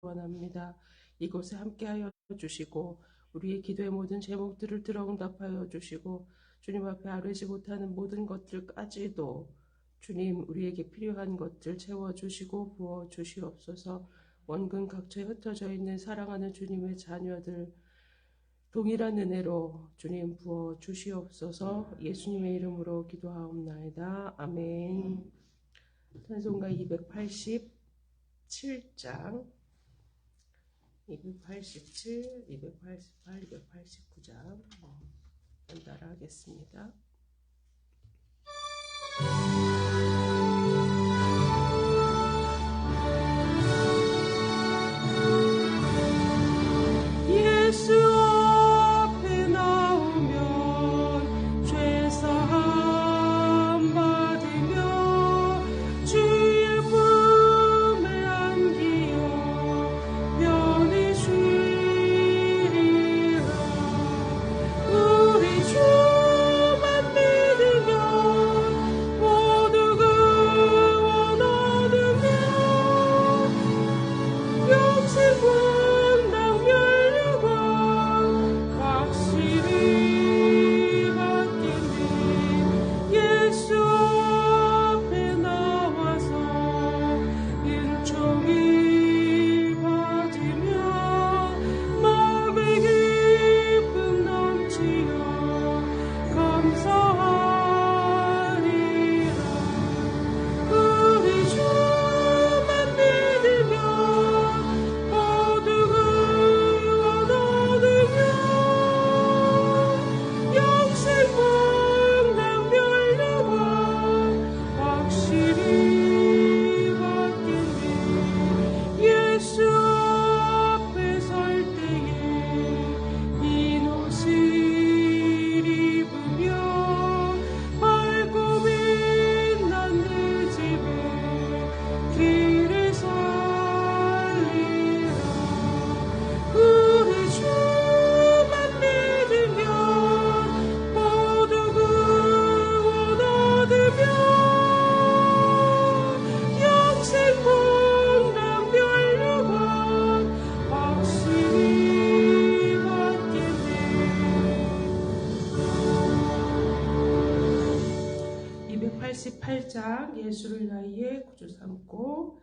원합니다. 이곳에 함께하여 주시고 우리의 기도의 모든 제목들을 들어 응답하여 주시고 주님 앞에 아뢰지 못하는 모든 것들까지도 주님 우리에게 필요한 것들 채워주시고 부어주시옵소서. 원근 각처에 흩어져 있는 사랑하는 주님의 자녀들 동일한 은혜로 주님 부어주시옵소서. 예수님의 이름으로 기도하옵나이다. 아멘. 찬송가 287장 287, 288, 289장 연달아 하겠습니다. 예수 앞에 나오면 죄사함 받으며 주의 품에 안기어 면이 주리라. 우리 주만 믿으면 모두 구원 얻으며 영생 분당 멸류관 확실히 받겠네. 예수 앞에 나와서 일종이 받으며 마음의 기쁨 넘치어 감사하리라. 우리 주만 믿으면 모두 구원 얻으며 영생 분당 멸류관 확실히 받겠네. 예수 앞에 설 때에 흰 옷을 입으며 밝고 빛난 그 집에 길을 살리라. 우리 주만 믿으면 모두 구원 얻으며 영생 분당 멸류관 확실히 받겠네. 288장 예수를 나의 구주 삼고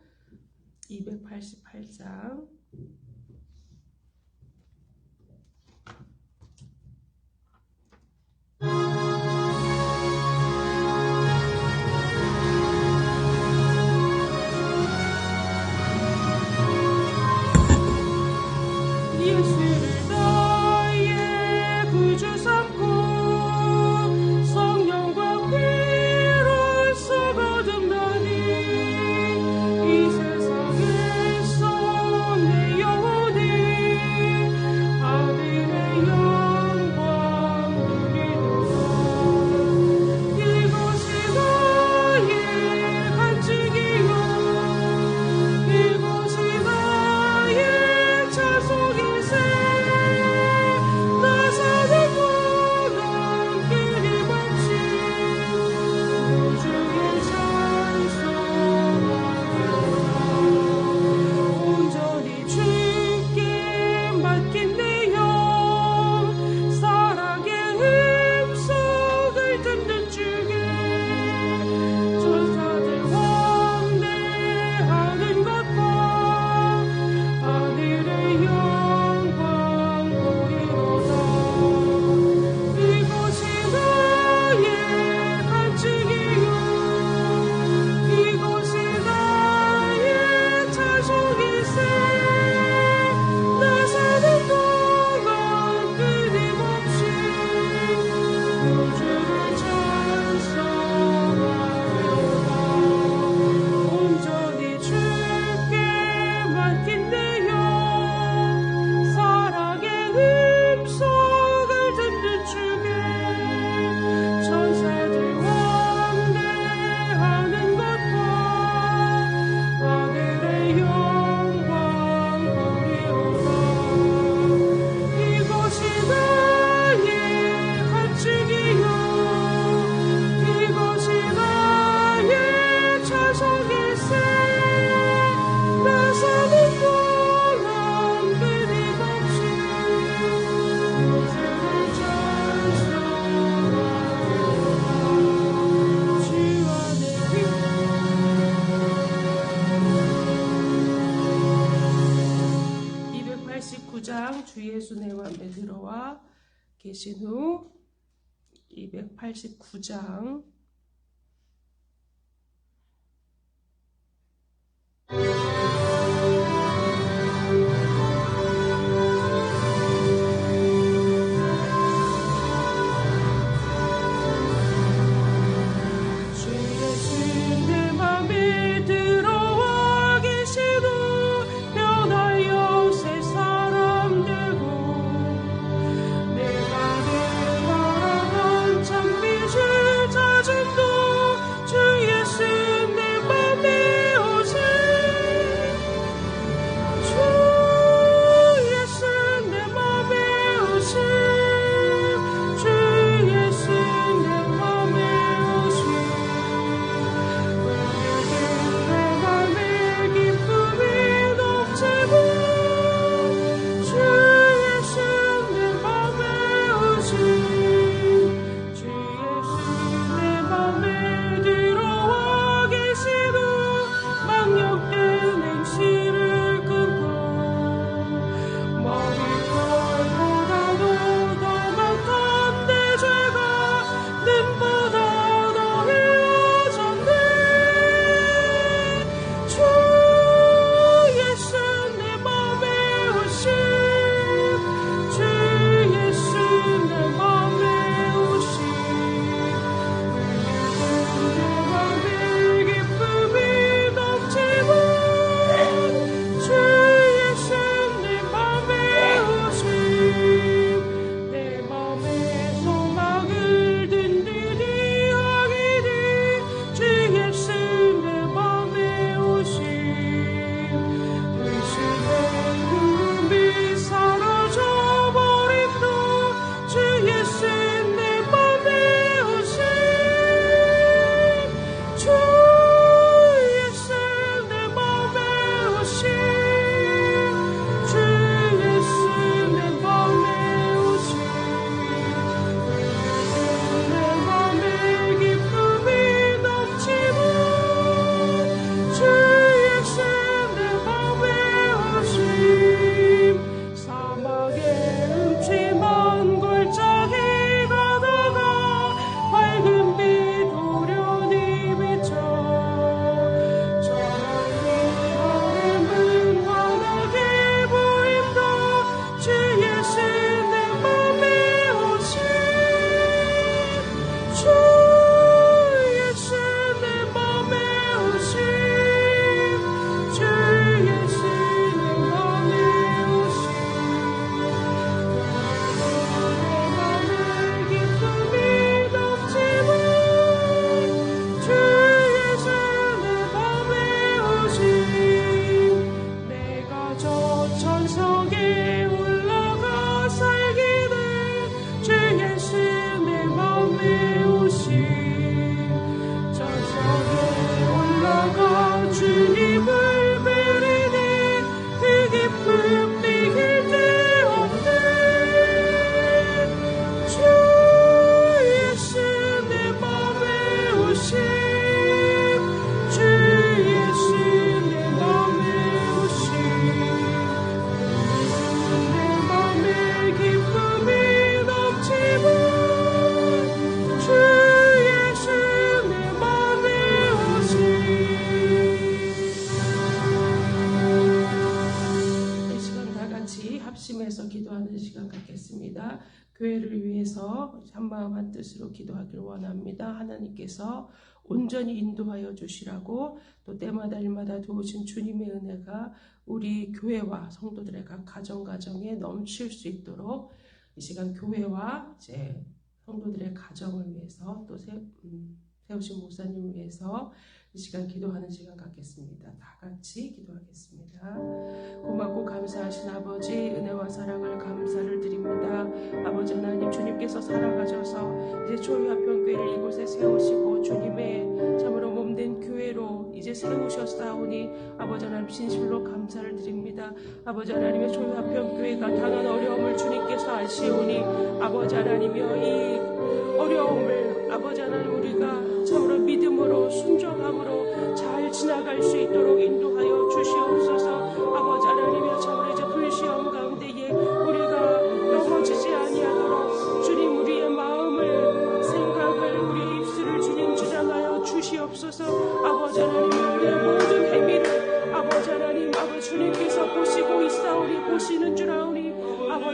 288장 예수를 나의 구주 삼고 성령과 피로써 거듭나니 이 세상에서 내 8장 주 예수 내 맘에 들어와 계신 후 289장 교회를 위해서 한마음 한뜻으로 기도하기를 원합니다. 하나님께서 온전히 인도하여 주시라고 또 때마다 일마다 도우신 주님의 은혜가 우리 교회와 성도들의 각 가정에 넘칠 수 있도록 이 시간 교회와 이제 성도들의 가정을 위해서 또 세우신 목사님을 위해서 이 시간 기도하는 시간 갖겠습니다. 다 같이 기도하겠습니다. 고맙고 감사하신 아버지, 은혜와 사랑을 감사를 드립니다. 아버지 하나님, 주님께서 살아가셔서 이제 초유아평교회를 이곳에 세우시고 주님의 참으로 몸된 교회로 이제 세우셨사오니 아버지 하나님 진실로 감사를 드립니다. 아버지 하나님의 초유아평교회가 당한 어려움을 주님께서 아시오니 아버지 하나님이여 이 어려움을 아버지 하나님 우리가 참으로 믿음으로 순종함으로 잘 지나갈 수 있도록 인도하여 주시옵소서. 아버지 하나님이여 참으로 이제 불시험 가운데에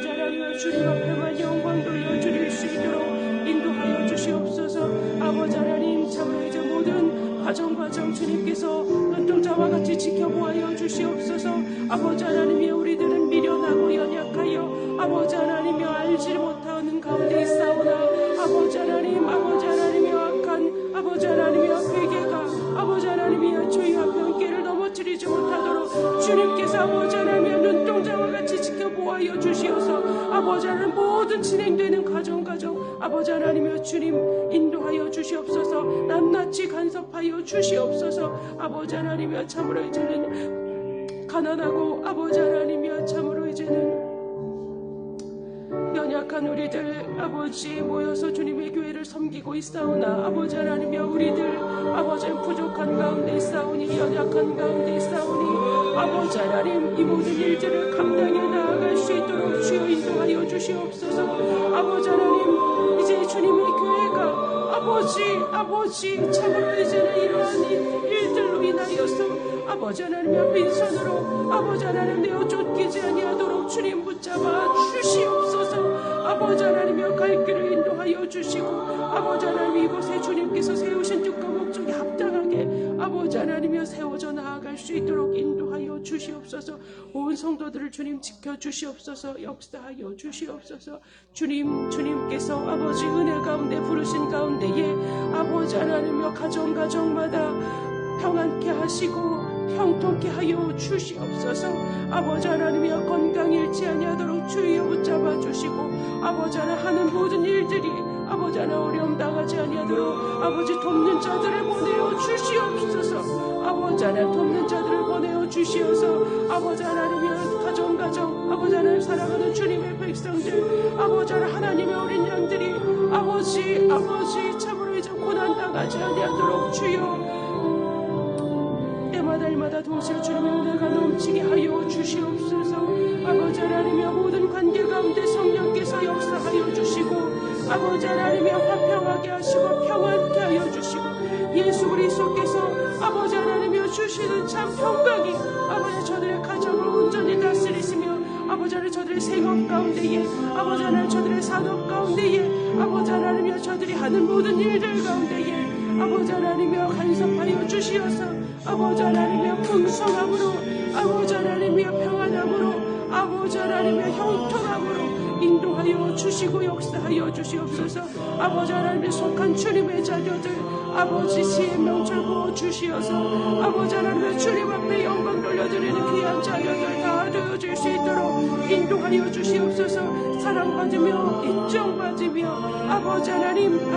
아버지 하나님 주님 앞에만 영광 돌려드릴 수 있도록 인도하여 주시옵소서. 아버지 하나님 참으로 이제 모든 과정 주님께서 눈동자와 같이 지켜보아여 주시옵소서. 아버지 하나님이 우리들은 미련하고 연약하여 아버지 하나님이 알지 못하는 가운데 있사오나 아버지 하나님이 악한 아버지 하나님이 회개가 아버지 하나님이 저희와 변개를 넘어뜨리지 못하도록 주님께서 아버지 하나님의 눈동자와 같이 지켜보아여 주시어서 아버지 하나님 모든 진행되는 과정 아버지 하나님이여 주님 인도하여 주시옵소서. 낱낱이 간섭하여 주시옵소서. 아버지 하나님이여 참으로 이제는 가난하고 아버지 하나님이여 참으로 이제는 연약한 우리들 아버지 모여서 주님의 교회를 섬기고 있사오나 아버지 하나님이여 우리들 아버지 부족한 가운데 있사오니 연약한 가운데 있사오니 아버지 하나님 이 모든 일들을 감당해 나아갈 수 있도록 주여 인도하여 주시옵소서. 아버지 하나님 이제 주님의 교회가 아버지 참으로 이제는 이러한 일들로 인하여서 아버지 하나님의 빈손으로 아버지 하나님 내어 쫓기지 아니하도록 주님 붙잡아 주시옵소서. 아버지 하나님이여 갈 길을 인도하여 주시고 아버지 하나님 이곳에 주님께서 세우신 뜻과 목적에 합당하게 아버지 하나님이여 세워져 나아갈 수 있도록 인도하여 주시옵소서. 온 성도들을 주님 지켜주시옵소서. 역사하여 주시옵소서. 주님께서 아버지 은혜 가운데 부르신 가운데에 아버지 하나님이여 가정마다 평안케 하시고 형통케 하여 주시옵소서. 아버지 하나님이여 건강 잃지 아니하도록 주여 붙잡아 주시고 아버지 하나님 하는 모든 일들이 아버지 하나님 어려움 당하지 아니하도록 아버지 돕는 자들을 보내어 주시옵소서. 아버지 하나님 돕는 자들을 보내어 주시어서 아버지 하나님이여 가정 아버지 하나님 사랑하는 주님의 백성들 아버지 하나님의 어린 양들이 아버지 참으로 이제 고난 당하지 아니하도록 주여 때마다 도우실 주님의 은혜가 넘치게 하여 주시옵소서. 아버지 하나님의 모든 관계 가운데 성령께서 역사하여 주시고 아버지 하나님의 화평하게 하시고 평안케 하여 주시고 예수 그리스도께서 아버지 하나님이여 주시는 참 평강이 아버지 저들의 가정을 온전히 다스리시며 아버지 하나님 저들의 생업 가운데에 아버지 하나님 저들의 산업 가운데에 아버지 하나님이여 저들이 하는 모든 일들 가운데에 아버지 하나님이여 간섭하여 주시어서 아버지 하나님이여 풍성함으로 아버지 하나님이여 평안함으로 아버지 하나님이여 형통함으로 인도하여 주시고 역사하여 주시옵소서. 아버지 하나님의 속한 주님의 자녀들 아버지 시의 명철 부어 주시어서 아버지 하나님의 주님 앞에 영광 돌려드리는 귀한 자녀들 다 되어질 수 있도록 인도하여 주시옵소서. 사랑받으며 인정받으며 아버지 하나님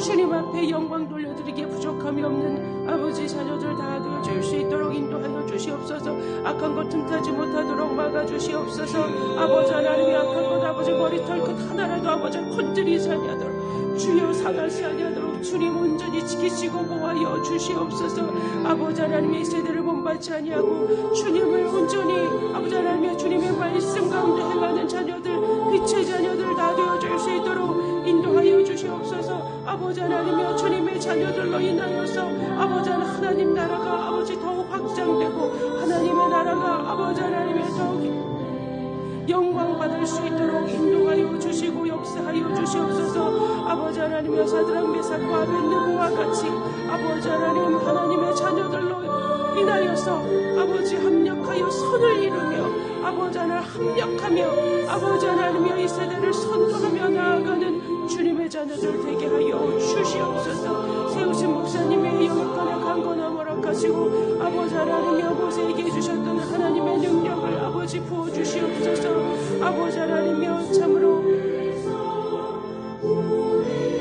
주님 앞에 영광 돌려드리기에 부족함이 없는 아버지 자녀들 다 되어줄 수 있도록 인도하여 주시옵소서. 악한 것 틈타지 못하도록 막아주시옵소서. 아버지 하나님이 악한 것 아버지 머리털 끝 하나라도 아버지 건드리지 아니하도록 주여 상하지 아니하도록 주님 온전히 지키시고 보호하여 주시옵소서. 아버지 하나님의 세대를 본받지 아니하고 주님을 온전히 아버지 하나님의 주님의 말씀 가운데 행하는 자녀들 빛의 자녀들 다 되어줄 수 있도록 인도하여 주시옵소서. 아버지 하나님이여 주님의 자녀들로 인하여서 아버지 하나님 나라가 아버지 더욱 확장되고 하나님의 나라가 아버지 하나님의 더욱 영광 받을 수 있도록 인도하여 주시고 역사하여 주시옵소서. 아버지 하나님이여 사드락 메삭과 아벳느고와 같이 아버지 하나님의 자녀들로 인하여서 아버지 합력하여 선을 이루며 아버지 하나님 합력하며 아버지 하나님이여 이 세대를 선도하며 나아가는 주님의 자녀들 되게 하여 주시옵소서. 세우신 목사님의 영육간에 강건함 허락하시고 아버지 하나님이여 모세에게 주셨던 하나님의 능력을 아버지 부어주시옵소서. 아버지 하나님이여 참으로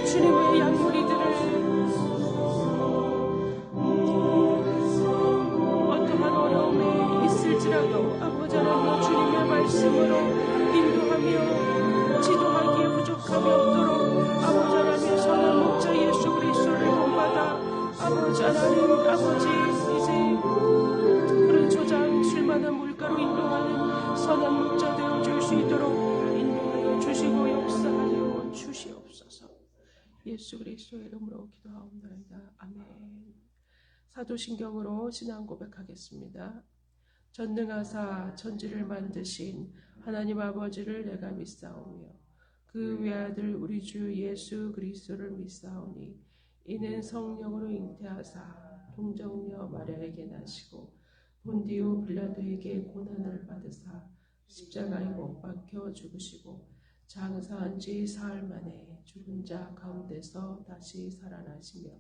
주님의 양무리들을 어떠한 어려움에 있을지라도 아버지 하나님이여 주님의 말씀으로 인도하며 지도하기에 부족함이 없도록 아버지 하나님의 선한 목자 예수 그리스도를 본받아 아버지 하나님 아버지 이제 그런 조장 쉴만한 물가로 인도하는 선한 목자 되어줄 수 있도록 인도하여 주시고 역사하여 주시옵소서. 예수 그리스도의 이름으로 기도하옵나이다. 아멘. 사도신경으로 신앙 고백하겠습니다. 전능하사 천지를 만드신 하나님 아버지를 내가 믿사오며 그 외아들 우리 주 예수 그리스도를 믿사오니 이는 성령으로 잉태하사 동정녀 마리아에게 나시고 본디오 빌라도에게 고난을 받으사 십자가에 못 박혀 죽으시고 장사한 지 사흘 만에 죽은 자 가운데서 다시 살아나시며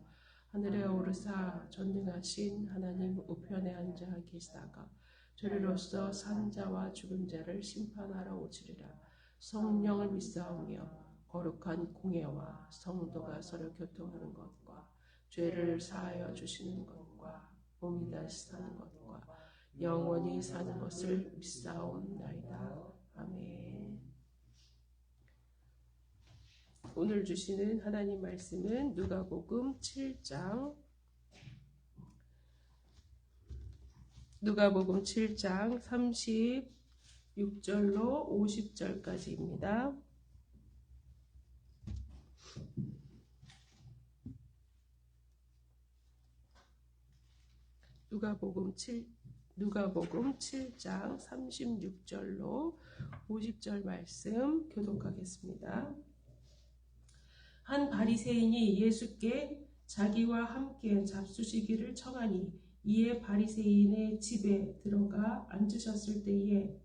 하늘에 오르사 전능하신 하나님 우편에 앉아 계시다가 죄로서 산 자와 죽은 자를 심판하러 오시리라. 성령을 믿사오며 거룩한 공예와 성도가 서로 교통하는 것과 죄를 사하여 주시는 것과 몸이 다시 사는 것과 영원히 사는 것을 믿사옵나이다. 아멘. 오늘 주시는 하나님 말씀은 누가복음 7장 36절로 50절까지입니다. 누가복음 7장 36절로 50절 말씀 교독하겠습니다. 한 바리새인이 예수께 자기와 함께 잡수시기를 청하니 이에 바리새인의 집에 들어가 앉으셨을 때에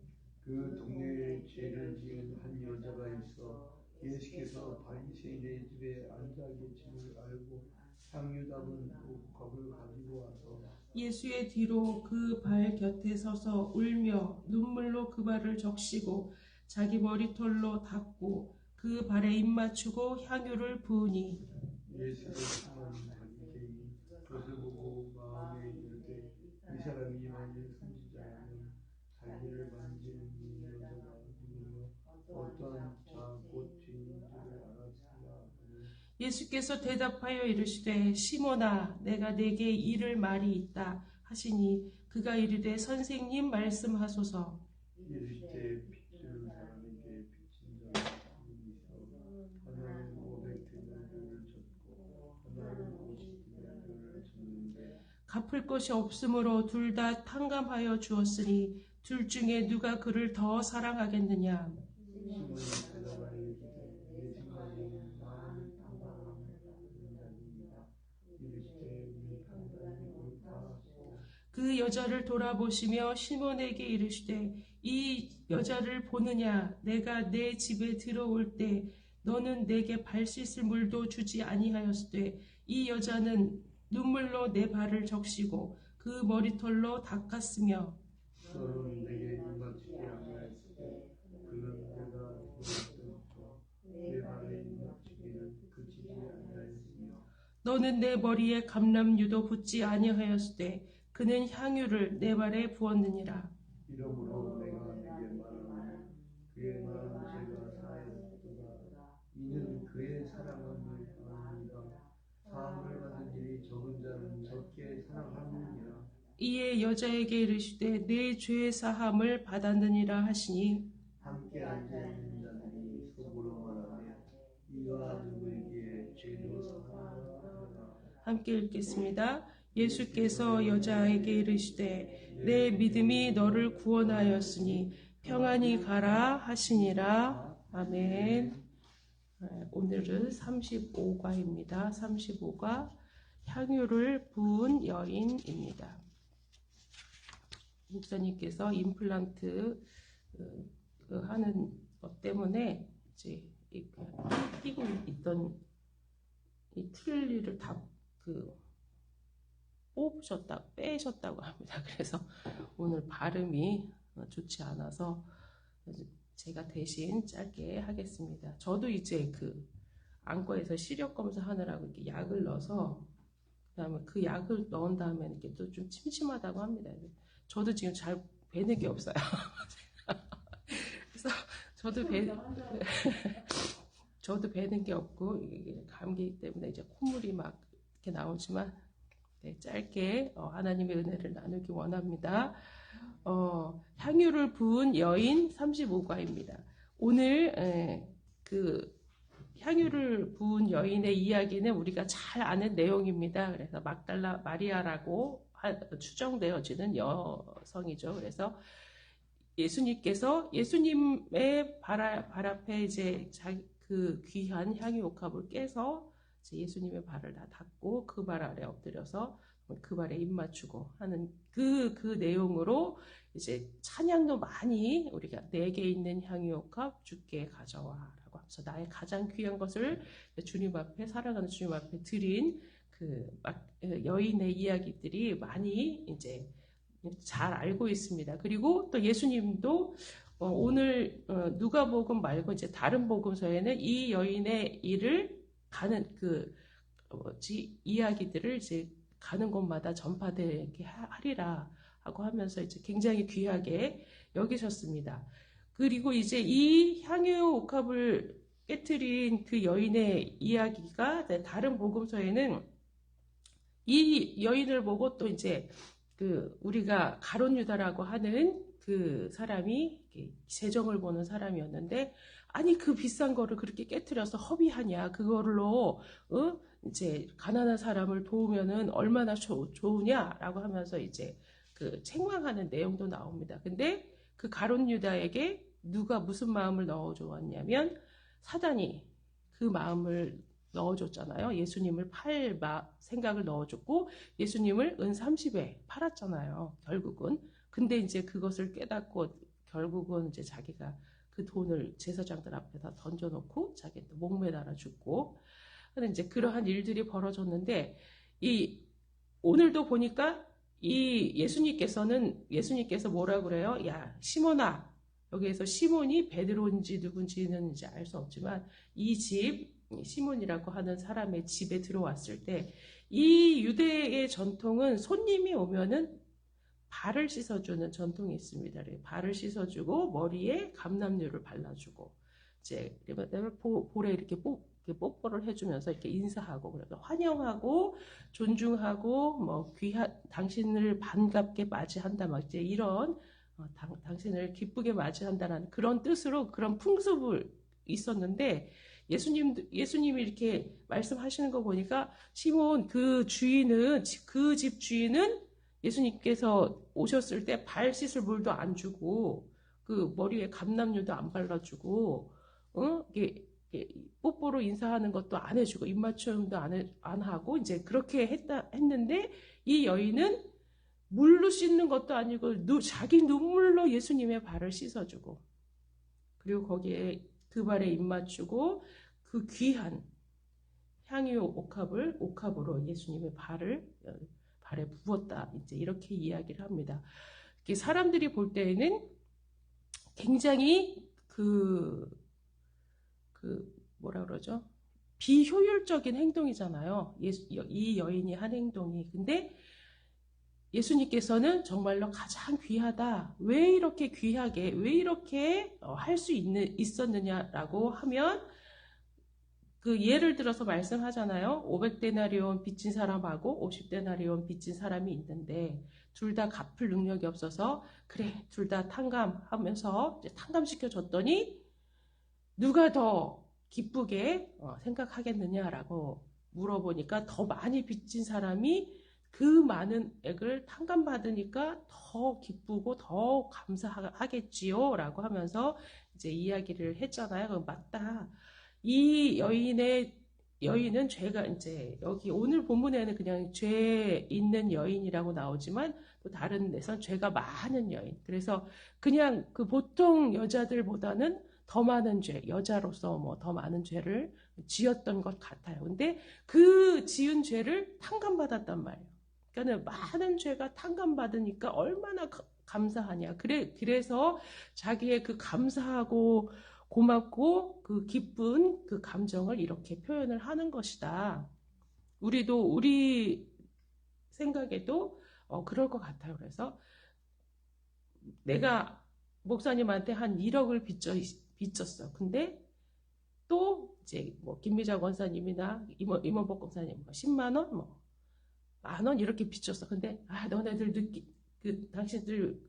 그 동네에 죄를 지은 한 여자가 있어 예수께서 바리새인의 집에 앉아 계심을 알고 향유 담은 옥합을 가지고 와서 예수의 뒤로 그 발 곁에 서서 울며 눈물로 그 발을 적시고 자기 머리털로 닦고 그 발에 입 맞추고 향유를 부으니 예수의 친한 바리새인이 그것을 보고 마음에 이르되 이 사람이 만일 선지자라면 자기를 만지는 이 여자가 누구며 어떠한 자 곧 죄인인 줄을 알았으리라 하니 예수께서 대답하여 이르시되 시몬아 내가 내게 이를 말이 있다 하시니 그가 이르되 선생님 말씀하소서. 이르시되 빚을 사람에게 빚진 자가 있어 하나는 500데나리온을 졌고 하나는 50데나리온을 졌는데 갚을 것이 없으므로 둘 다 탕감하여 주었으니 둘 중에 누가 그를 더 사랑하겠느냐. 시몬이 대답하여 이르시되 내 생각에는 나는 탕감함을 받는 자니이다. 이르시되 네 판단이 옳다 하시고 그 여자를 돌아보시며 시몬에게 이르시되 이 여자를 보느냐. 내가 내 집에 들어올 때 너는 내게 발 씻을 물도 주지 아니하였으되 이 여자는 눈물로 내 발을 적시고 그 머리털로 닦았으며 너는 내게 입맞추지 아니하였으되 그는 내가 들어올 때부터 내 발에 입맞추기는 그치지 아니하였으며 너는 내 머리에 감람유도 붓지 아니하였으되 그는 향유를 내 발에 부었느니라. 이러므로 내가 네게 말하노니 그의 말은 죄가 사하였도다. 이는 그의 사랑함을 아느니라. 사함을 받은 일이 적은 자는 적게 사랑하느니라. 이에 여자에게 이르시되 내 죄 사함을 받았느니라 하시니 함께 앉아있는 자들이 속으로 말하되 이가 누구에게 죄를 사하느냐 하더라. 함께 읽겠습니다. 예수께서 여자에게 이르시되 내 믿음이 너를 구원하였으니 평안히 가라 하시니라. 아멘. 오늘은 35과입니다. 35과 향유를 부은 여인입니다. 목사님께서 임플란트 하는 것 때문에 이제 끼고 있던 이 틀니를 다 빼셨다고 합니다. 그래서 오늘 발음이 좋지 않아서 제가 대신 짧게 하겠습니다. 저도 이제 안과에서 시력 검사하느라고 이렇게 약을 넣어서 그다음에 그 약을 넣은 다음에 이렇게 또 좀 침침하다고 합니다. 저도 지금 잘 배는 게 없어요. 그래서 저도 배는 게 없고 이게 감기 때문에 이제 콧물이 막 이렇게 나오지만 짧게 하나님의 은혜를 나누기 원합니다. 향유를 부은 여인 35과입니다. 오늘 향유를 부은 여인의 이야기는 우리가 잘 아는 내용입니다. 그래서 막달라 마리아라고 추정되어지는 여성이죠. 그래서 예수님께서 예수님의 발 앞에 이제 그 귀한 향유옥합을 깨서 이제 예수님의 발을 다 닦고 그 발 아래 엎드려서 그 발에 입 맞추고 하는 그 내용으로 이제 찬양도 많이 우리가 내게 있는 향유옥합 주께 가져와라고 하면서 나의 가장 귀한 것을 주님 앞에 사랑하는 주님 앞에 드린 그 여인의 이야기들이 많이 이제 잘 알고 있습니다. 그리고 또 예수님도 오늘 누가복음 말고 이제 다른 복음서에는 이 여인의 일을 가는 이야기들을 이제 가는 곳마다 전파되게 하리라 하고 하면서 이제 굉장히 귀하게 여기셨습니다. 그리고 이제 이 향유옥합을 깨트린 그 여인의 이야기가 다른 복음서에는 이 여인을 보고 또 이제 우리가 가룟 유다라고 하는 그 사람이 세정을 보는 사람이었는데 아니 그 비싼 거를 그렇게 깨트려서 허비하냐 그걸로 이제 가난한 사람을 도우면은 얼마나 좋으냐라고 하면서 이제 그 책망하는 내용도 나옵니다. 근데 그 가룟 유다에게 누가 무슨 마음을 넣어주었냐면 사단이 그 마음을 넣어줬잖아요. 예수님을 팔 생각을 넣어줬고 예수님을 은 30에 팔았잖아요. 결국은. 근데 이제 그것을 깨닫고 결국은 이제 자기가 그 돈을 제사장들 앞에다 던져놓고 자기도 목매달아 죽고 근데 이제 그러한 일들이 벌어졌는데 오늘도 보니까 예수님께서 뭐라 그래요? 야 시몬아 여기에서 시몬이 베드로인지 누군지는 이제 알 수 없지만 이 집 시몬이라고 하는 사람의 집에 들어왔을 때 이 유대의 전통은 손님이 오면은 발을 씻어주는 전통이 있습니다. 발을 씻어주고 머리에 감람유를 발라주고 이제 볼에 이렇게 뽀뽀를 해주면서 이렇게 인사하고 그래서 환영하고 존중하고 뭐 당신을 반갑게 맞이한다 막 이제 이런 당신을 기쁘게 맞이한다라는 그런 뜻으로 그런 풍습을 있었는데 예수님이 이렇게 말씀하시는 거 보니까 시몬 그 집 주인은 예수님께서 오셨을 때 발 씻을 물도 안 주고 그 머리에 감람유도 안 발라주고 이게 뽀뽀로 인사하는 것도 안 해주고 입맞춤도 안 하고 이제 그렇게 했는데 이 여인은 물로 씻는 것도 아니고 자기 눈물로 예수님의 발을 씻어주고 그리고 거기에 그 발에 입 맞추고 그 귀한 향유 옥합으로 예수님의 발에 부었다. 이제 이렇게 이야기를 합니다. 사람들이 볼 때에는 굉장히 뭐라 그러죠? 비효율적인 행동이잖아요. 이 여인이 한 행동이. 근데 예수님께서는 정말로 가장 귀하다. 왜 이렇게 귀하게, 왜 이렇게 할 수 있었느냐라고 하면 그 예를 들어서 말씀하잖아요. 500데나리온 빚진 사람하고 50데나리온 빚진 사람이 있는데 둘 다 갚을 능력이 없어서 그래 둘 다 탕감하면서 이제 탕감시켜줬더니 누가 더 기쁘게 생각하겠느냐라고 물어보니까 더 많이 빚진 사람이 그 많은 액을 탕감받으니까 더 기쁘고 더 감사하겠지요 라고 하면서 이제 이야기를 했잖아요. 그럼 맞다. 이 여인은 죄가 이제 여기 오늘 본문에는 그냥 죄 있는 여인이라고 나오지만 또 다른 데선 죄가 많은 여인. 그래서 그냥 그 보통 여자들보다는 더 많은 죄, 여자로서 뭐 더 많은 죄를 지었던 것 같아요. 근데 그 지은 죄를 탕감받았단 말이에요. 그러니까 많은 죄가 탕감받으니까 얼마나 감사하냐. 그래서 자기의 그 감사하고 고맙고 그 기쁜 그 감정을 이렇게 표현을 하는 것이다. 우리 생각에도 그럴 것 같아요. 그래서 내가 목사님한테 한 1억을 빚졌어. 근데 또 이제 뭐 김미자 권사님이나 임원복 권사님 10만 원, 뭐 10,000원 이렇게 빚졌어. 근데 너네들 당신들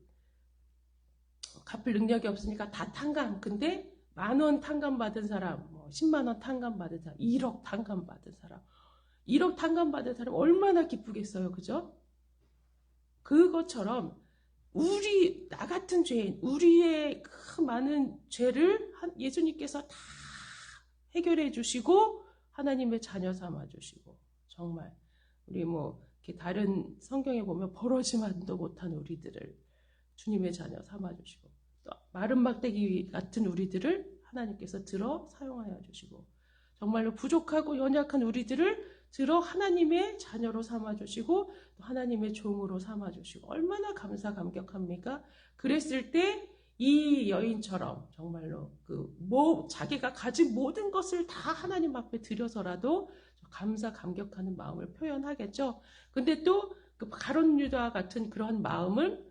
갚을 능력이 없으니까 다 탕감. 근데 10,000원 탕감받은 사람, 10만 원 탕감받은 사람, 1억 탕감받은 사람, 1억 탕감받은 사람 얼마나 기쁘겠어요, 그죠? 그것처럼 나 같은 죄인, 우리의 그 많은 죄를 예수님께서 다 해결해 주시고 하나님의 자녀 삼아 주시고, 정말 우리 이렇게 다른 성경에 보면 버러지만도 못한 우리들을 주님의 자녀 삼아 주시고, 또 마른 막대기 같은 우리들을 하나님께서 들어 사용하여 주시고, 정말로 부족하고 연약한 우리들을 들어 하나님의 자녀로 삼아주시고 또 하나님의 종으로 삼아주시고, 얼마나 감사감격합니까? 그랬을 때 이 여인처럼 정말로 자기가 가진 모든 것을 다 하나님 앞에 드려서라도 감사감격하는 마음을 표현하겠죠. 근데 또 그 가룟 유다 같은 그러한 마음을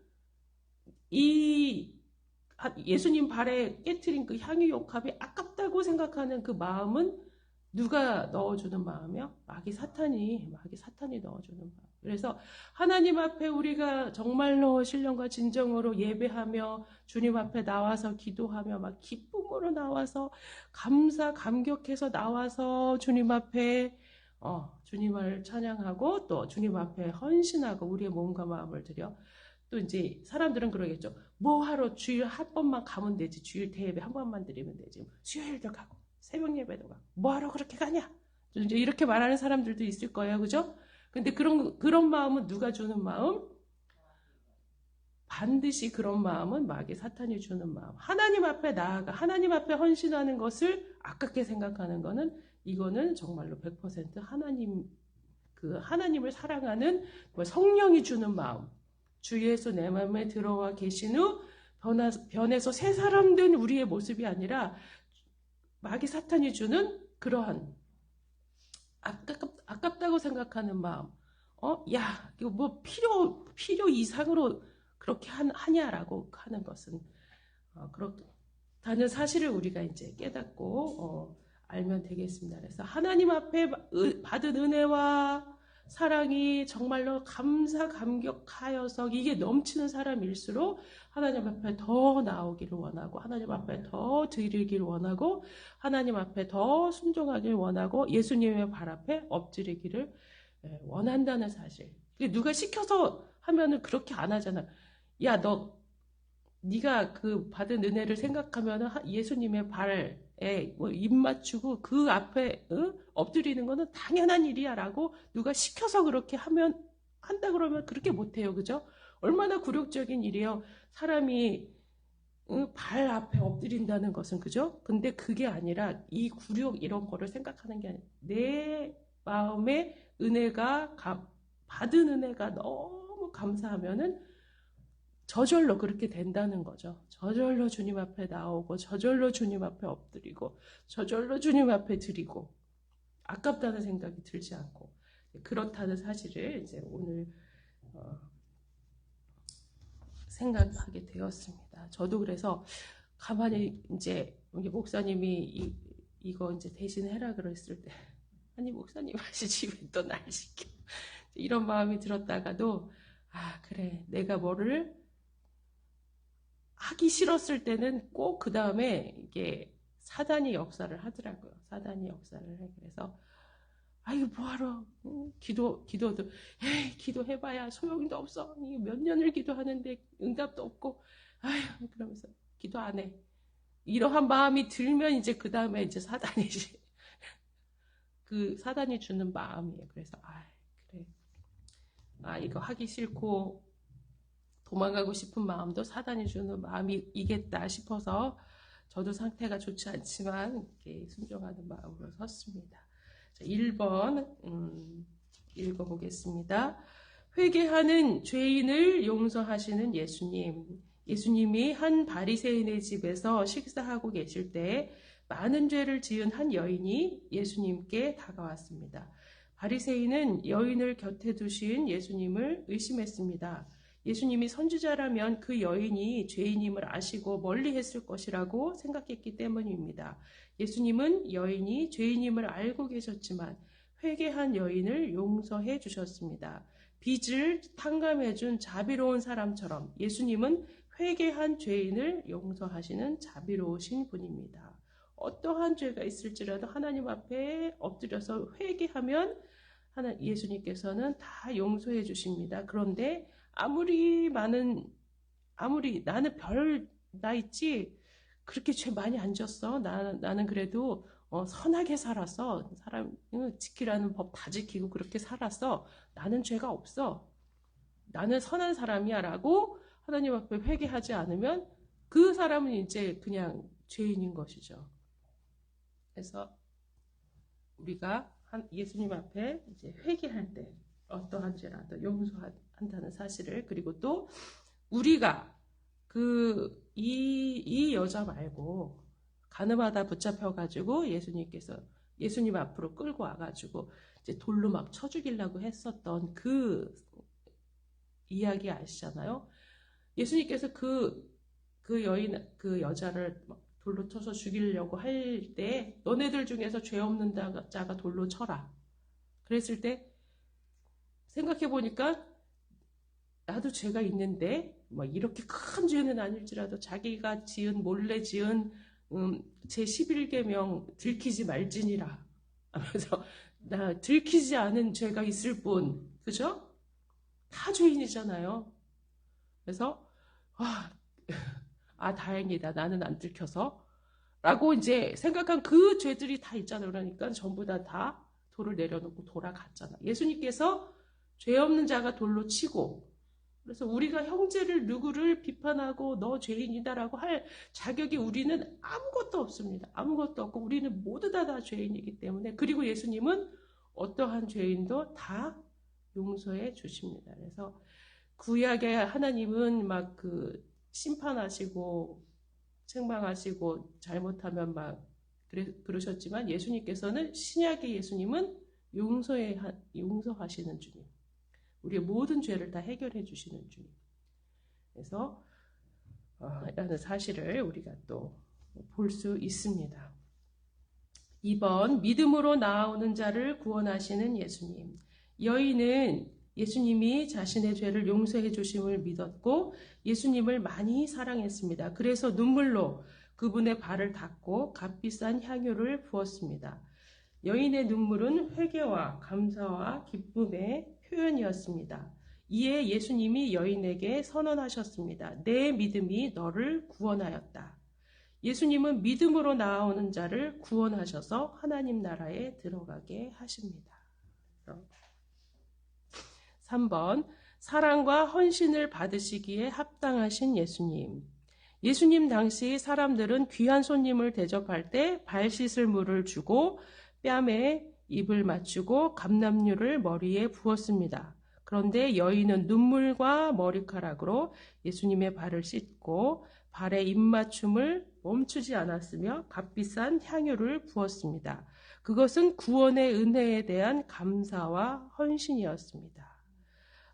이 예수님 발에 깨트린 그 향유 용합이 아깝다고 생각하는 그 마음은 누가 넣어주는 마음이요? 마귀 사탄이 넣어주는 마음. 그래서 하나님 앞에 우리가 정말로 신령과 진정으로 예배하며 주님 앞에 나와서 기도하며 막 기쁨으로 나와서 감사 감격해서 나와서 주님 앞에 주님을 찬양하고 또 주님 앞에 헌신하고 우리의 몸과 마음을 드려, 또 이제 사람들은 그러겠죠. 뭐하러 주일 한 번만 가면 되지, 주일 대예배 한 번만 드리면 되지, 수요일도 가고 새벽 예배도 가고 뭐하러 그렇게 가냐, 이제 이렇게 말하는 사람들도 있을 거예요. 그죠? 근데 그런 마음은 누가 주는 마음? 반드시 그런 마음은 마귀 사탄이 주는 마음. 하나님 앞에 나아가 하나님 앞에 헌신하는 것을 아깝게 생각하는 거는, 이거는 정말로 100% 하나님을 사랑하는 성령이 주는 마음. 주 예수 내 마음에 들어와 계신 후 변해서 새 사람 된 우리의 모습이 아니라 마귀 사탄이 주는 그러한 아깝다고 생각하는 마음. 야, 이거 뭐 필요 이상으로 그렇게 하냐라고 하는 것은 그렇다는 사실을 우리가 이제 깨닫고 알면 되겠습니다. 그래서 하나님 앞에 받은 은혜와 사랑이 정말로 감사감격하여서 이게 넘치는 사람일수록 하나님 앞에 더 나오기를 원하고, 하나님 앞에 더 드리기를 원하고, 하나님 앞에 더 순종하기를 원하고, 예수님의 발 앞에 엎드리기를 원한다는 사실. 누가 시켜서 하면은 그렇게 안 하잖아. 야, 네가 그 받은 은혜를 생각하면은 예수님의 발에 입 맞추고 그 앞에 엎드리는 거는 당연한 일이야라고 누가 시켜서 그렇게 한다 그러면 그렇게 못해요. 그죠? 얼마나 굴욕적인 일이에요. 사람이 발 앞에 엎드린다는 것은. 그죠? 근데 그게 아니라 이 굴욕 이런 거를 생각하는 게 아니라 내 마음에 받은 은혜가 너무 감사하면은 저절로 그렇게 된다는 거죠. 저절로 주님 앞에 나오고, 저절로 주님 앞에 엎드리고, 저절로 주님 앞에 드리고, 아깝다는 생각이 들지 않고, 그렇다는 사실을 이제 오늘 생각하게 되었습니다. 저도 그래서 가만히 이제 목사님이 이거 이제 대신 해라 그랬을 때, 아니 목사님 하시지 왜 또 날 시켜, 이런 마음이 들었다가도 그래, 내가 뭐를 하기 싫었을 때는 꼭 그 다음에 이게 사단이 역사를 하더라고요. 사단이 역사를 해. 그래서 이거 뭐하러 기도도 기도해봐야 소용도 없어. 몇 년을 기도하는데 응답도 없고 그러면서 기도 안 해. 이러한 마음이 들면 이제 그 다음에 이제 사단이 그 사단이 주는 마음이에요. 그래서 그래, 이거 하기 싫고 도망가고 싶은 마음도 사단이 주는 마음이겠다 싶어서 저도 상태가 좋지 않지만 이렇게 순종하는 마음으로 섰습니다. 자, 1번 읽어보겠습니다. 회개하는 죄인을 용서하시는 예수님. 예수님이 한 바리새인의 집에서 식사하고 계실 때 많은 죄를 지은 한 여인이 예수님께 다가왔습니다. 바리새인은 여인을 곁에 두신 예수님을 의심했습니다. 예수님이 선지자라면 그 여인이 죄인임을 아시고 멀리했을 것이라고 생각했기 때문입니다. 예수님은 여인이 죄인임을 알고 계셨지만 회개한 여인을 용서해 주셨습니다. 빚을 탕감해준 자비로운 사람처럼 예수님은 회개한 죄인을 용서하시는 자비로우신 분입니다. 어떠한 죄가 있을지라도 하나님 앞에 엎드려서 회개하면 예수님께서는 다 용서해 주십니다. 그런데 아무리 나는 별 나 있지 그렇게 죄 많이 안 졌어. 나는 그래도 선하게 살았어. 사람 지키라는 법 다 지키고 그렇게 살았어. 나는 죄가 없어. 나는 선한 사람이야 라고 하나님 앞에 회개하지 않으면 그 사람은 이제 그냥 죄인인 것이죠. 그래서 우리가 예수님 앞에 이제 회개할 때 어떠한 죄라도 용서한다는 사실을, 그리고 또 우리가 이 여자 말고 가늠하다 붙잡혀가지고 예수님 앞으로 끌고 와가지고 이제 돌로 막 쳐 죽이려고 했었던 그 이야기 아시잖아요. 예수님께서 그 여자를 막 돌로 쳐서 죽이려고 할 때 너네들 중에서 죄 없는 자가 돌로 쳐라. 그랬을 때 생각해 보니까 나도 죄가 있는데 막 이렇게 큰 죄는 아닐지라도 자기가 몰래 지은 제 11계명 들키지 말지니라 하면서 나 들키지 않은 죄가 있을 뿐, 그죠? 다 죄인이잖아요. 그래서 다행이다 나는 안 들켜서 라고 이제 생각한 그 죄들이 다 있잖아요. 그러니까 전부 다 돌을 내려놓고 돌아갔잖아. 예수님께서 죄 없는 자가 돌로 치고, 그래서 우리가 형제를 누구를 비판하고 너 죄인이다라고 할 자격이 우리는 아무것도 없습니다. 아무것도 없고 우리는 모두 다 죄인이기 때문에, 그리고 예수님은 어떠한 죄인도 다 용서해 주십니다. 그래서 구약의 하나님은 막 심판하시고 책망하시고 잘못하면 막 그러셨지만 예수님께서는, 신약의 예수님은 용서하시는 주님. 우리의 모든 죄를 다 해결해 주시는 주님. 그래서 라는 사실을 우리가 또 볼 수 있습니다. 2번, 믿음으로 나아오는 자를 구원하시는 예수님. 여인은 예수님이 자신의 죄를 용서해 주심을 믿었고 예수님을 많이 사랑했습니다. 그래서 눈물로 그분의 발을 닦고 값비싼 향유를 부었습니다. 여인의 눈물은 회개와 감사와 기쁨의 표현이었습니다. 이에 예수님이 여인에게 선언하셨습니다. 내 믿음이 너를 구원하였다. 예수님은 믿음으로 나아오는 자를 구원하셔서 하나님 나라에 들어가게 하십니다. 3번, 사랑과 헌신을 받으시기에 합당하신 예수님. 예수님 당시 사람들은 귀한 손님을 대접할 때 발 씻을 물을 주고 뺨에 입을 맞추고 감람유를 머리에 부었습니다. 그런데 여인은 눈물과 머리카락으로 예수님의 발을 씻고 발에 입맞춤을 멈추지 않았으며 값비싼 향유를 부었습니다. 그것은 구원의 은혜에 대한 감사와 헌신이었습니다.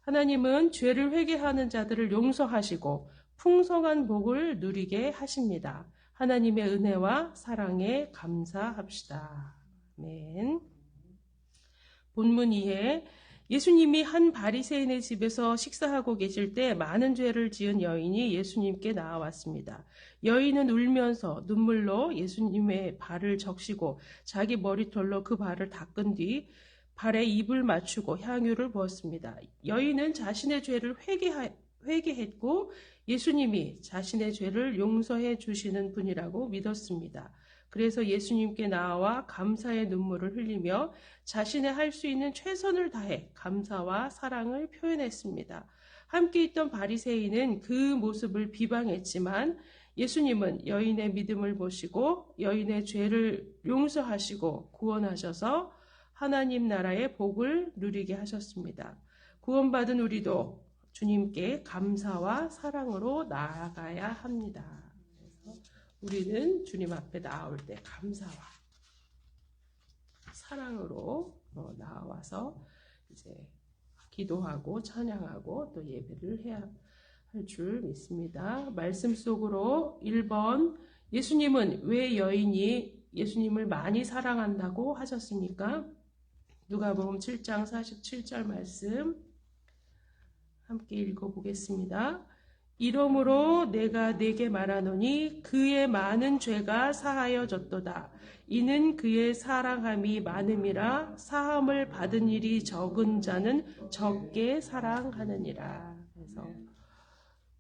하나님은 죄를 회개하는 자들을 용서하시고 풍성한 복을 누리게 하십니다. 하나님의 은혜와 사랑에 감사합시다. 아멘. 본문 2에 예수님이 한 바리새인의 집에서 식사하고 계실 때 많은 죄를 지은 여인이 예수님께 나아왔습니다. 여인은 울면서 눈물로 예수님의 발을 적시고 자기 머리털로 그 발을 닦은 뒤 발에 입을 맞추고 향유를 부었습니다. 여인은 자신의 죄를 회개했고 예수님이 자신의 죄를 용서해 주시는 분이라고 믿었습니다. 그래서 예수님께 나와 감사의 눈물을 흘리며 자신의 할 수 있는 최선을 다해 감사와 사랑을 표현했습니다. 함께 있던 바리새인은 그 모습을 비방했지만 예수님은 여인의 믿음을 보시고 여인의 죄를 용서하시고 구원하셔서 하나님 나라의 복을 누리게 하셨습니다. 구원받은 우리도 주님께 감사와 사랑으로 나아가야 합니다. 그래서 우리는 주님 앞에 나올 때 감사와 사랑으로 나와서 이제 기도하고 찬양하고 또 예배를 해야 할 줄 믿습니다. 말씀 속으로 1번, 예수님은 왜 여인이 예수님을 많이 사랑한다고 하셨습니까? 누가복음 7장 47절 말씀 함께 읽어보겠습니다. 이러므로 내가 네게 말하노니 그의 많은 죄가 사하여졌도다. 이는 그의 사랑함이 많음이라. 사함을 받은 일이 적은 자는 적게 사랑하느니라. 그래서 그래서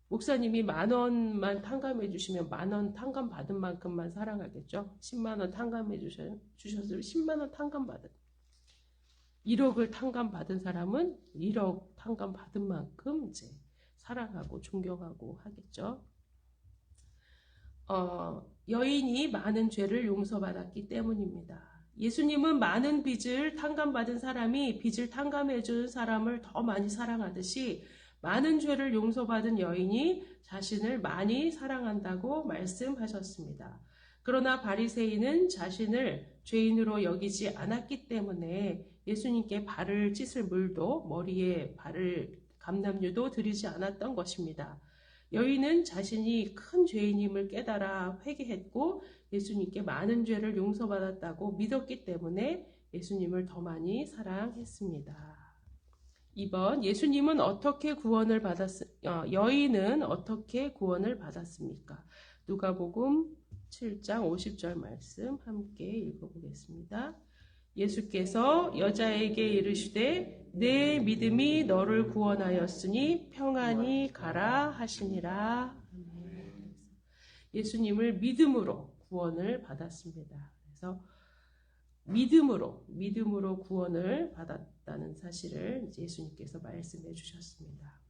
목사님이 10,000원만 탕감해 주시면 10,000원 탕감 받은 만큼만 사랑하겠죠. 100,000원 탕감해 주셨으면 100,000원 탕감 받은 1억을 탕감 받은 사람은 1억 탕감 받은 만큼 이제 사랑하고 존경하고 하겠죠. 여인이 많은 죄를 용서받았기 때문입니다. 예수님은 많은 빚을 탕감받은 사람이 빚을 탕감해준 사람을 더 많이 사랑하듯이 많은 죄를 용서받은 여인이 자신을 많이 사랑한다고 말씀하셨습니다. 그러나 바리새인은 자신을 죄인으로 여기지 않았기 때문에 예수님께 발을 씻을 물도 머리에 발을 감람유도 드리지 않았던 것입니다. 여인은 자신이 큰 죄인임을 깨달아 회개했고 예수님께 많은 죄를 용서받았다고 믿었기 때문에 예수님을 더 많이 사랑했습니다. 2번, 예수님은 어떻게 구원을 여인은 어떻게 구원을 받았습니까? 누가복음 7장 50절 말씀 함께 읽어보겠습니다. 예수께서 여자에게 이르시되 내 믿음이 너를 구원하였으니 평안히 가라 하시니라. 예수님을 믿음으로 구원을 받았습니다. 그래서 믿음으로 구원을 받았다는 사실을 예수님께서 말씀해 주셨습니다.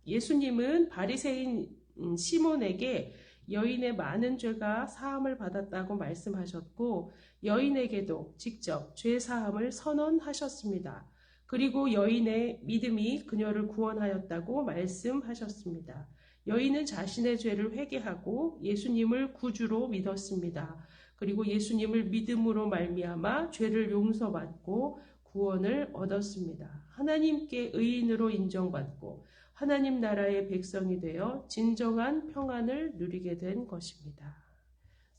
예수님은 바리새인 시몬에게 여인의 많은 죄가 사함을 받았다고 말씀하셨고 여인에게도 직접 죄 사함을 선언하셨습니다. 그리고 여인의 믿음이 그녀를 구원하였다고 말씀하셨습니다. 여인은 자신의 죄를 회개하고 예수님을 구주로 믿었습니다. 그리고 예수님을 믿음으로 말미암아 죄를 용서받고 구원을 얻었습니다. 하나님께 의인으로 인정받고 하나님 나라의 백성이 되어 진정한 평안을 누리게 된 것입니다.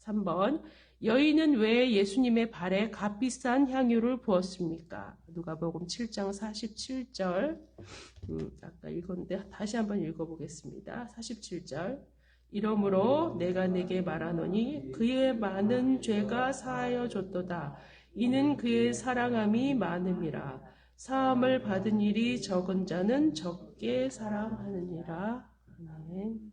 3번, 여인은 왜 예수님의 발에 값비싼 향유를 부었습니까? 누가복음 7장 47절, 아까 읽었는데 다시 한번 읽어보겠습니다. 47절, 이러므로 내가 내게 말하노니 그의 많은 죄가 사하여 줬도다. 이는 그의 사랑함이 많음이라. 사함을 받은 일이 적은 자는 적게 사랑하느니라. 아멘.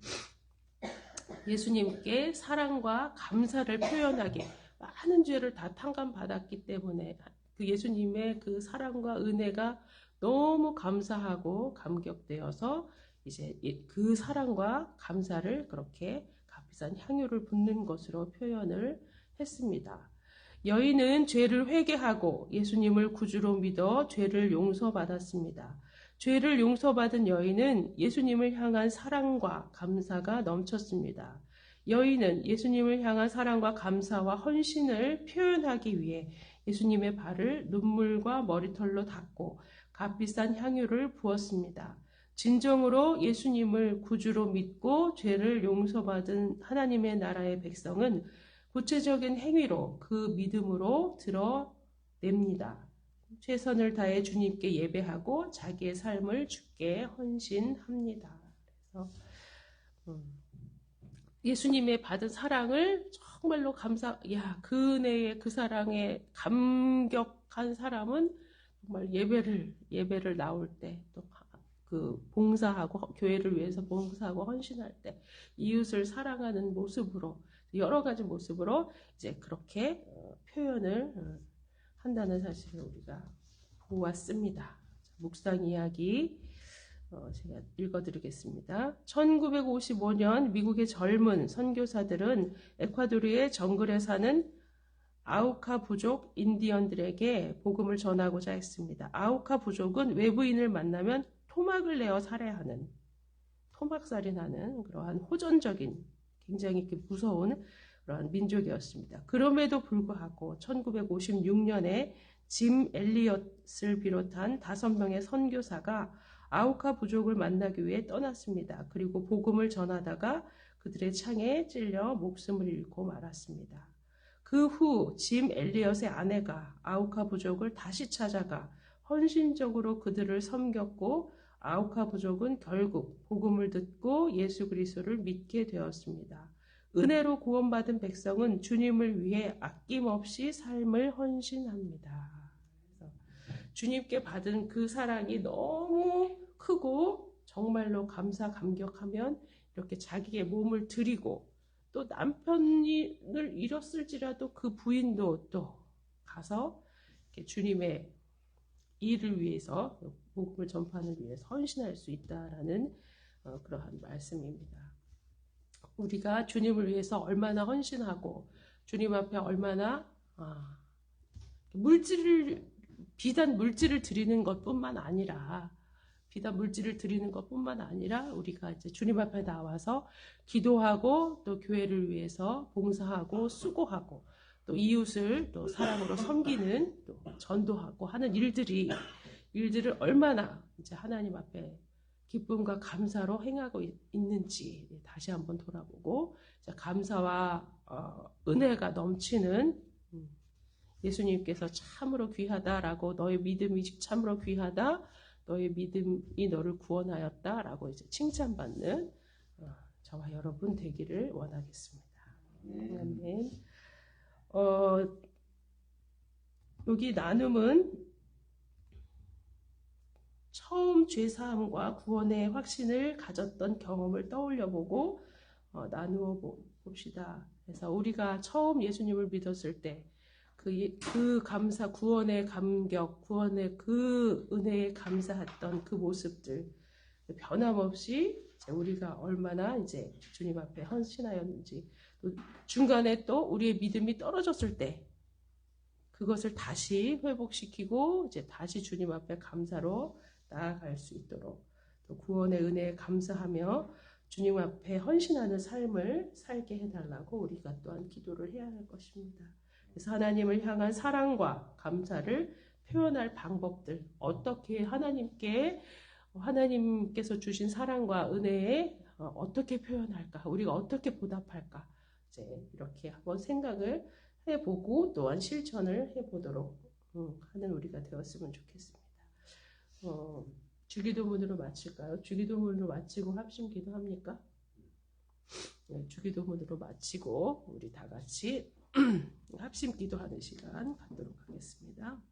예수님께 사랑과 감사를 표현하게 많은 죄를 다 탕감받았기 때문에 그 예수님의 그 사랑과 은혜가 너무 감사하고 감격되어서 이제 그 사랑과 감사를 그렇게 값비싼 향유를 붓는 것으로 표현을 했습니다. 여인은 죄를 회개하고 예수님을 구주로 믿어 죄를 용서받았습니다. 죄를 용서받은 여인은 예수님을 향한 사랑과 감사가 넘쳤습니다. 여인은 예수님을 향한 사랑과 감사와 헌신을 표현하기 위해 예수님의 발을 눈물과 머리털로 닦고 값비싼 향유를 부었습니다. 진정으로 예수님을 구주로 믿고 죄를 용서받은 하나님의 나라의 백성은 구체적인 행위로 그 믿음으로 드러냅니다. 최선을 다해 주님께 예배하고 자기의 삶을 주께 헌신합니다. 그래서 예수님의 받은 사랑을 정말로 그 은혜의 그 사랑에 감격한 사람은 정말 예배를 나올 때 또 그 봉사하고 교회를 위해서 봉사하고 헌신할 때 이웃을 사랑하는 모습으로 여러 가지 모습으로 이제 그렇게 표현을 한다는 사실을 우리가 보았습니다. 묵상 이야기 제가 읽어드리겠습니다. 1955년 미국의 젊은 선교사들은 에콰도르의 정글에 사는 아우카 부족 인디언들에게 복음을 전하고자 했습니다. 아우카 부족은 외부인을 만나면 토막을 내어 살해하는, 토막살인하는 그러한 호전적인 굉장히 무서운 그러한 민족이었습니다. 그럼에도 불구하고 1956년에 짐 엘리엇을 비롯한 5명의 선교사가 아우카 부족을 만나기 위해 떠났습니다. 그리고 복음을 전하다가 그들의 창에 찔려 목숨을 잃고 말았습니다. 그 후 짐 엘리엇의 아내가 아우카 부족을 다시 찾아가 헌신적으로 그들을 섬겼고 아우카 부족은 결국 복음을 듣고 예수 그리스도를 믿게 되었습니다. 은혜로 구원받은 백성은 주님을 위해 아낌없이 삶을 헌신합니다. 그래서 주님께 받은 그 사랑이 너무 크고 정말로 감사 감격하면 이렇게 자기의 몸을 드리고 또 남편을 잃었을지라도 그 부인도 또 가서 이렇게 주님의 일을 위해서 복음을 전파하는 위해서 헌신할 수 있다라는 그러한 말씀입니다. 우리가 주님을 위해서 얼마나 헌신하고 주님 앞에 얼마나 비단 물질을 드리는 것뿐만 아니라 우리가 이제 주님 앞에 나와서 기도하고 또 교회를 위해서 봉사하고 수고하고 또 이웃을 또 사랑으로 섬기는 또 전도하고 하는 일들을 얼마나 이제 하나님 앞에 기쁨과 감사로 행하고 있는지 다시 한번 돌아보고 감사와 은혜가 넘치는 예수님께서 참으로 귀하다라고 너의 믿음이 참으로 귀하다 너의 믿음이 너를 구원하였다라고 이제 칭찬받는 저와 여러분 되기를 원하겠습니다. 아멘. 여기 나눔은 처음 죄사함과 구원의 확신을 가졌던 경험을 떠올려보고 나누어 봅시다. 그래서 우리가 처음 예수님을 믿었을 때 그 감사, 구원의 감격, 구원의 그 은혜에 감사했던 그 모습들 변함없이 우리가 얼마나 이제 주님 앞에 헌신하였는지 또 중간에 또 우리의 믿음이 떨어졌을 때 그것을 다시 회복시키고 이제 다시 주님 앞에 감사로 나아갈 수 있도록 또 구원의 은혜에 감사하며 주님 앞에 헌신하는 삶을 살게 해달라고 우리가 또한 기도를 해야 할 것입니다. 그래서 하나님을 향한 사랑과 감사를 표현할 방법들 어떻게 하나님께서 주신 사랑과 은혜에 어떻게 표현할까 우리가 어떻게 보답할까 이제 이렇게 한번 생각을 해보고 또한 실천을 해보도록 하는 우리가 되었으면 좋겠습니다. 주기도문으로 마칠까요? 주기도문으로 마치고 합심기도 합니까? 네, 주기도문으로 마치고 우리 다 같이 합심기도하는 시간 갖도록 하겠습니다.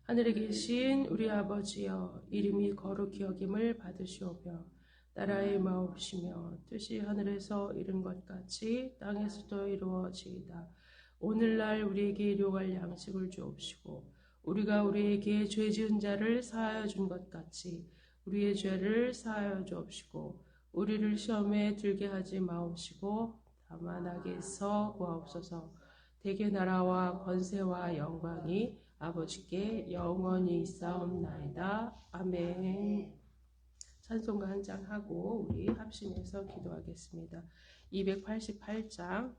하늘에 계신 우리 아버지여 이름이 거룩히 여김을 받으시오며 나라의 마옵시며 뜻이 하늘에서 이룬 것 같이 땅에서도 이루어지이다. 오늘날 우리에게 일용할 양식을 주옵시고 우리가 우리에게 죄 지은 자를 사하여 준 것 같이 우리의 죄를 사하여 주옵시고 우리를 시험에 들게 하지 마옵시고 다만 악에서 구하옵소서. 대개 나라와 권세와 영광이 아버지께 영원히 있사옵나이다. 아멘. 찬송가 한 장 하고 우리 합심해서 기도하겠습니다. 288장